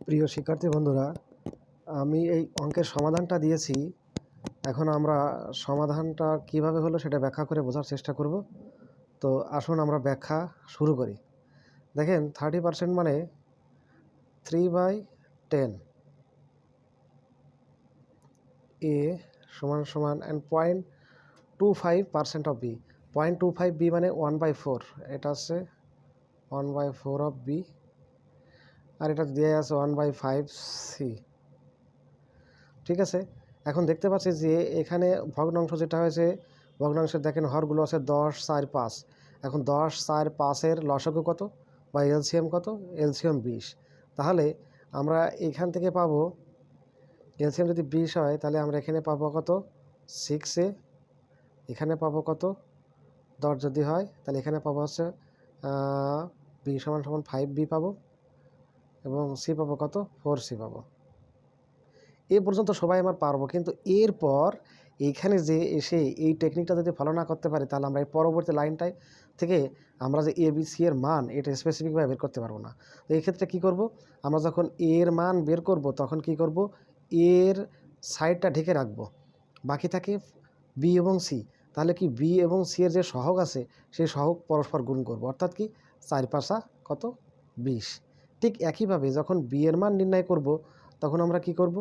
প্রিয় শিক্ষার্থী বন্ধুরা, আমি এই অঙ্কের সমাধানটা দিয়েছি। এখন আমরা সমাধানটা কিভাবে হলো সেটা ব্যাখ্যা করে বোঝার চেষ্টা করব। তো আসুন আমরা ব্যাখ্যা শুরু করি। দেখেন 30% মানে 3/10 এ সমান সমান অ্যান্ড 0.25% অফ বি। 0.25 বি মানে 1/4, এটা আছে 1/4 অফ বি, আর এটা দেওয়া আছে 1/5 সি। ঠিক আছে, এখন দেখতে পাচ্ছি যে এখানে ভগ্নাংশ যেটা হয়েছে, ভগ্নাংশের দেখেন হরগুলো আছে 10, 4, 5। এখন 10, 4, 5-এর লসাগু কত বা এলসিএম কত? এলসিএম 20। তাহলে আমরা এখান থেকে পাবো এলসিএম যদি 20 হয়, তাহলে আমরা এখানে পাবো কত? 6a। এখানে পাবো কত? 10 যদি হয়, তাহলে এখানে পাবো হচ্ছে বি সমান সমান 5b পাবো, এবং সি পাবো কত? 4c পাবো। এ পর্যন্ত সবাই আমার পারবো, কিন্তু এরপর এইখানে যে এসে এই টেকনিকটা যদি ফলো না করতে পারি, তাহলে আমরা এই পরবর্তী লাইনটায় থেকে আমরা যে এ বি সি এর মান এটা স্পেসিফিকভাবে বের করতে পারবো না। তো এই ক্ষেত্রে কী করব? আমরা যখন এর মান বের করব তখন কি করব? এর সাইডটা ঢেকে রাখবো, বাকি থাকে বি এবং সি। তাহলে কি বি এবং সি এর যে সহগ আছে সেই সহগ পরস্পর গুণ করব, অর্থাৎ কি 4×5 কত? 20। ঠিক একইভাবে যখন বি এর মান নির্ণয় করব তখন আমরা কি করব?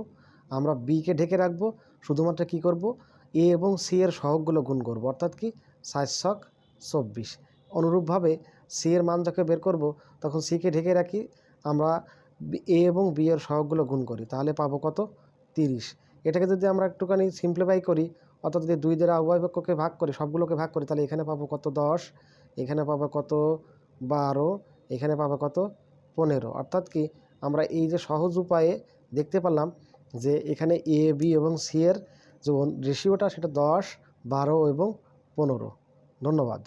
আমরা বিকে ঢেকে রাখবো, শুধুমাত্র কি করব? এ এবং সি এর সহগগুলো গুণ করব, অর্থাৎ কি 4×7 = 24। অনুরূপভাবে সি এর মান যখন বের করব তখন সিকে ঢেকে রাখি, আমরা এ এবং বি এর সহগগুলো গুণ করি, তাহলে পাবো কত? 30। এটাকে যদি আমরা একটুখানি সিম্পলিফাই করি, অর্থাৎ যদি 2 দ্বারা উভয় পক্ষকে ভাগ করি, সবগুলোকে ভাগ করি, তাহলে এখানে পাবো কত? 10, এখানে পাবো কত? 12, এখানে পাবো কত? 15। অর্থাৎ কি আমরা এই যে সহজ উপায়ে দেখতে পারলাম যে এখানে এ বি এবং সি এর যে রেশিওটা সেটা 10, 12 এবং 15। ধন্যবাদ।